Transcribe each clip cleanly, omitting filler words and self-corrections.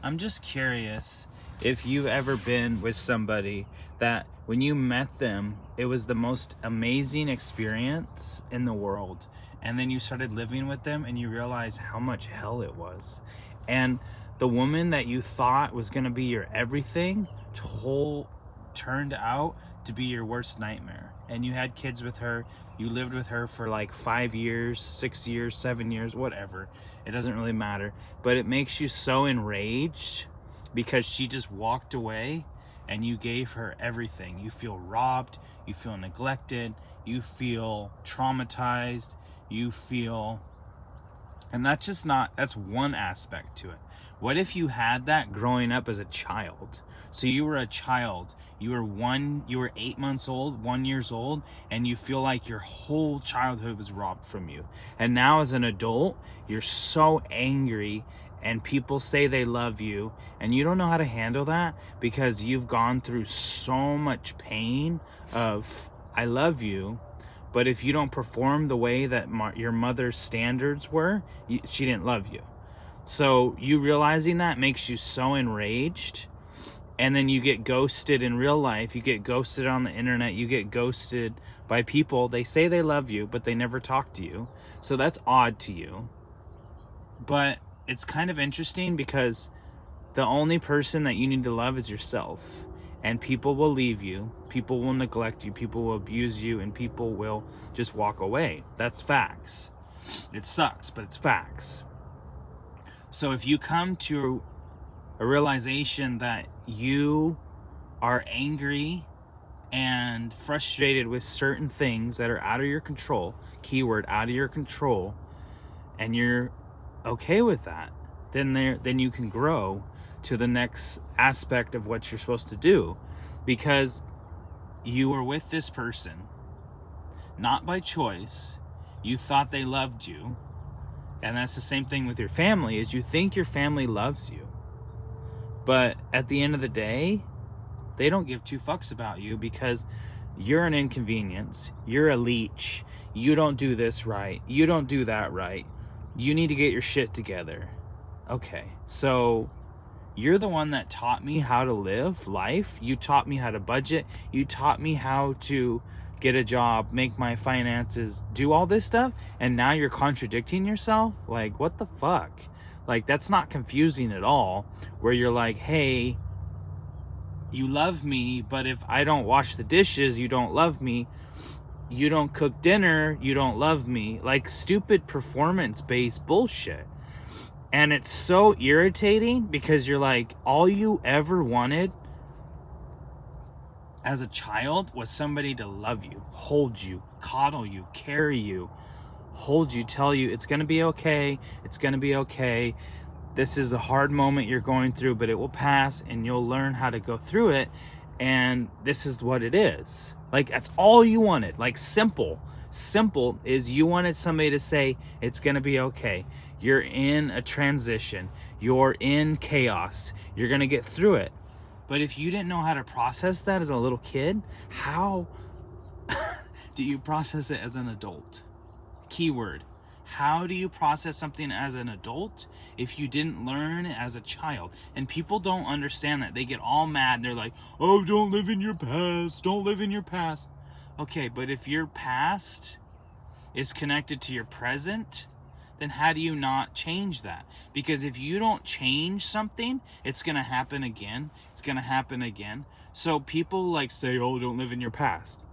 I'm just curious if you've ever been with somebody that when you met them, it was the most amazing experience in the world. And then you started living with them and you realized how much hell it was. And the woman that you thought was going to be your everything turned out to be your worst nightmare. And you had kids with her. You lived with her for like 5 years, 6 years, 7 years, whatever. It doesn't really matter. But it makes you so enraged because she just walked away and you gave her everything. You feel robbed. You feel neglected. You feel traumatized. You feel... And that's one aspect to it. What if you had that growing up as a child? So you were a child, you were 8 months old, 1 year old, and you feel like your whole childhood was robbed from you. And now as an adult, you're so angry and people say they love you and you don't know how to handle that because you've gone through so much pain of, I love you, but if you don't perform the way that your mother's standards were, she didn't love you. So you realizing that makes you so enraged, and then you get ghosted in real life, you get ghosted on the internet, you get ghosted by people. They say they love you, but they never talk to you. So that's odd to you. But it's kind of interesting because the only person that you need to love is yourself. And people will leave you, people will neglect you, people will abuse you, and people will just walk away. That's facts. It sucks, but it's facts. So if you come to a realization that you are angry and frustrated with certain things that are out of your control, keyword out of your control, and you're okay with that, then you can grow to the next aspect of what you're supposed to do, because you were with this person not by choice. You thought they loved you. And that's the same thing with your family, is you think your family loves you. But at the end of the day, they don't give two fucks about you because you're an inconvenience. You're a leech. You don't do this right. You don't do that right. You need to get your shit together. Okay, so you're the one that taught me how to live life. You taught me how to budget. You taught me how to get a job, make my finances, do all this stuff, and now you're contradicting yourself? Like, what the fuck? Like, that's not confusing at all, where you're like, hey, you love me, but if I don't wash the dishes, you don't love me. You don't cook dinner, you don't love me. Like, stupid performance-based bullshit. And it's so irritating because you're like, all you ever wanted as a child was somebody to love you, hold you, coddle you, carry you, hold you, tell you it's going to be okay, it's going to be okay. This is a hard moment you're going through, but it will pass and you'll learn how to go through it. And this is what it is. Like, that's all you wanted. Like, simple is you wanted somebody to say it's going to be okay. You're in a transition. You're in chaos. You're going to get through it. But if you didn't know how to process that as a little kid, how do you process it as an adult? Keyword. How do you process something as an adult if you didn't learn it as a child? And people don't understand that. They get all mad. They're like, oh, don't live in your past. Don't live in your past. Okay, but if your past is connected to your present, then how do you not change that? Because if you don't change something, it's going to happen again. It's going to happen again. So people like say, oh, don't live in your past.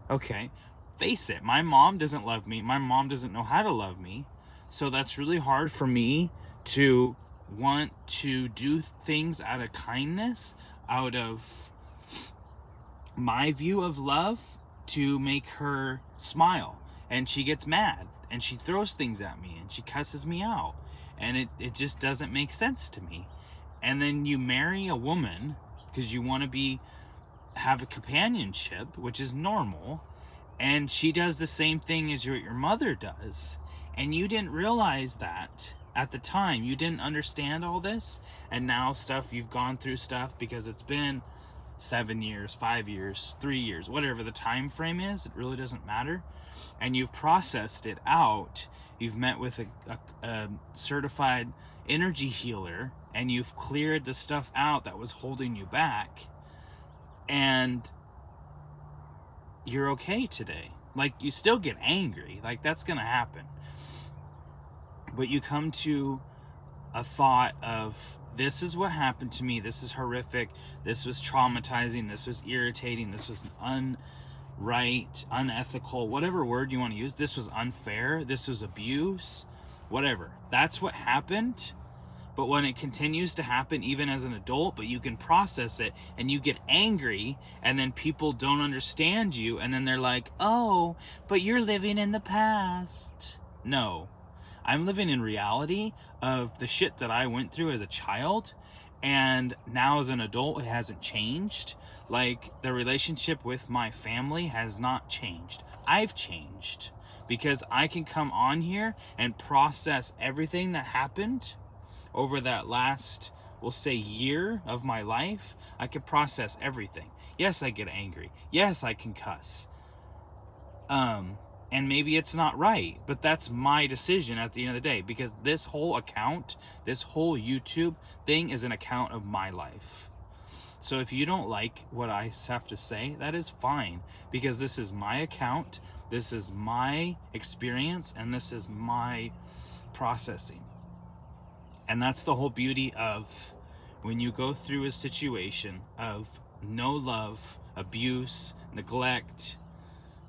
Okay, face it. My mom doesn't love me. My mom doesn't know how to love me. So that's really hard for me to want to do things out of kindness, out of my view of love, to make her smile. And she gets mad. And she throws things at me and she cusses me out. And it just doesn't make sense to me. And then you marry a woman because you want to have a companionship, which is normal. And she does the same thing as your mother does. And you didn't realize that at the time. You didn't understand all this. And now you've gone through stuff because it's been 7 years, 5 years, 3 years, whatever the time frame is. It really doesn't matter. And you've processed it out. You've met with a certified energy healer and you've cleared the stuff out that was holding you back, and you're okay today. Like, you still get angry, like that's gonna happen, but you come to a thought of, this is what happened to me, this is horrific, this was traumatizing, this was irritating, this was unright, unethical, whatever word you want to use, this was unfair, this was abuse, whatever. That's what happened. But when it continues to happen, even as an adult, but you can process it, and you get angry, and then people don't understand you, and then they're like, oh, but you're living in the past. No, I'm living in reality of the shit that I went through as a child, and now as an adult, it hasn't changed. Like, the relationship with my family has not changed. I've changed, because I can come on here and process everything that happened over that last, we'll say, year of my life. I could process everything. Yes, I get angry. Yes, I can cuss. And maybe it's not right, but that's my decision at the end of the day, because this whole account, this whole YouTube thing is an account of my life. So if you don't like what I have to say, that is fine, because this is my account, this is my experience, and this is my processing. And that's the whole beauty of when you go through a situation of no love, abuse, neglect,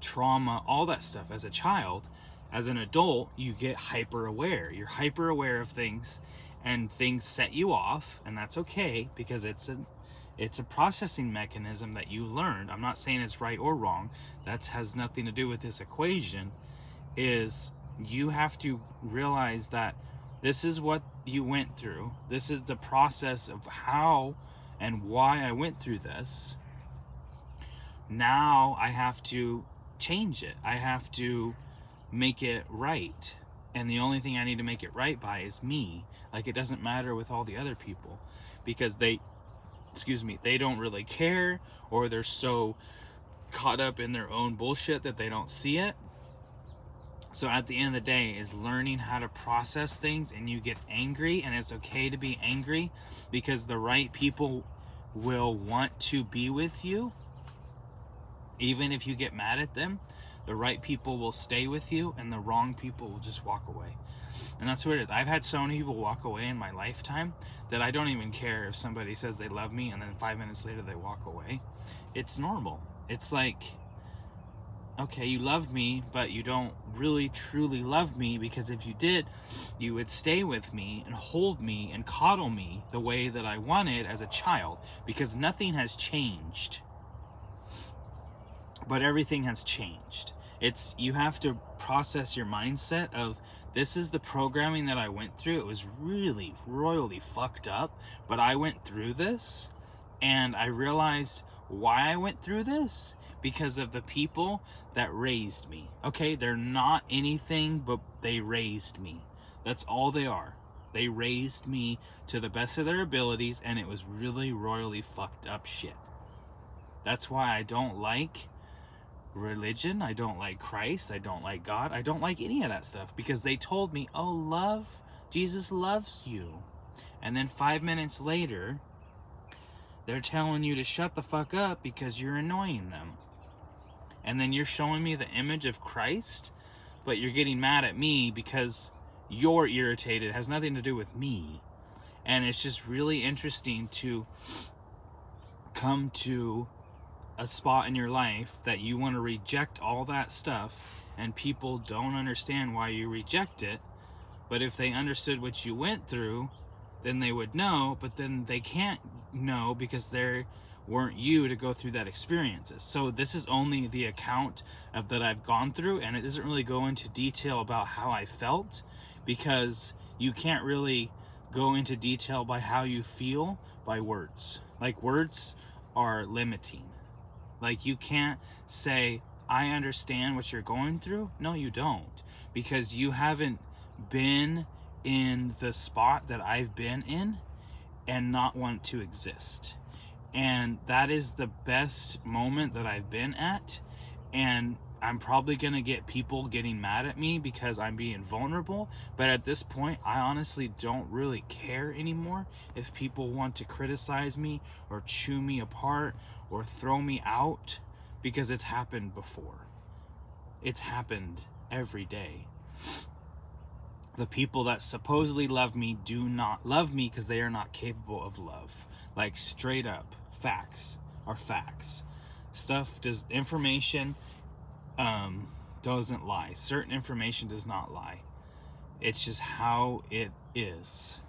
trauma, all that stuff as a child. As an adult, you get hyper aware. You're hyper aware of things, and things set you off, and that's okay, because it's a processing mechanism that you learned. I'm not saying it's right or wrong. That has nothing to do with this equation. Is you have to realize that this is what you went through. This is the process of how and why I went through this. Now I have to change it. I have to make it right. And the only thing I need to make it right by is me. Like, it doesn't matter with all the other people, because they don't really care, or they're so caught up in their own bullshit that they don't see it. So at the end of the day is learning how to process things, and you get angry, and it's okay to be angry, because the right people will want to be with you. Even if you get mad at them, the right people will stay with you, and the wrong people will just walk away. And that's what it is. I've had so many people walk away in my lifetime that I don't even care if somebody says they love me and then 5 minutes later they walk away. It's normal. It's like, okay, you love me, but you don't really truly love me, because if you did, you would stay with me and hold me and coddle me the way that I wanted as a child, because nothing has changed. But everything has changed. You have to process your mindset of, this is the programming that I went through. It was really royally fucked up, but I went through this, and I realized why I went through this, because of the people that raised me. Okay, they're not anything, but they raised me. That's all they are. They raised me to the best of their abilities, and it was really royally fucked up shit. That's why I don't like religion, I don't like Christ, I don't like God, I don't like any of that stuff, because they told me, oh, Jesus loves you. And then 5 minutes later, they're telling you to shut the fuck up because you're annoying them. And then you're showing me the image of Christ, but you're getting mad at me because you're irritated. It has nothing to do with me. And it's just really interesting to come to a spot in your life that you want to reject all that stuff, and people don't understand why you reject it. But if they understood what you went through, then they would know, but then they can't know because they weren't you to go through that experiences. So this is only the account of that I've gone through, and it doesn't really go into detail about how I felt, because you can't really go into detail by how you feel by words. Like, words are limiting. Like, you can't say, I understand what you're going through. No, you don't, because you haven't been in the spot that I've been in and not want to exist. And that is the best moment that I've been at. And I'm probably going to get people getting mad at me because I'm being vulnerable. But at this point, I honestly don't really care anymore if people want to criticize me or chew me apart or throw me out, because it's happened before. It's happened every day. The people that supposedly love me do not love me because they are not capable of love. Like, straight up, facts are facts. Information doesn't lie. Certain information does not lie. It's just how it is.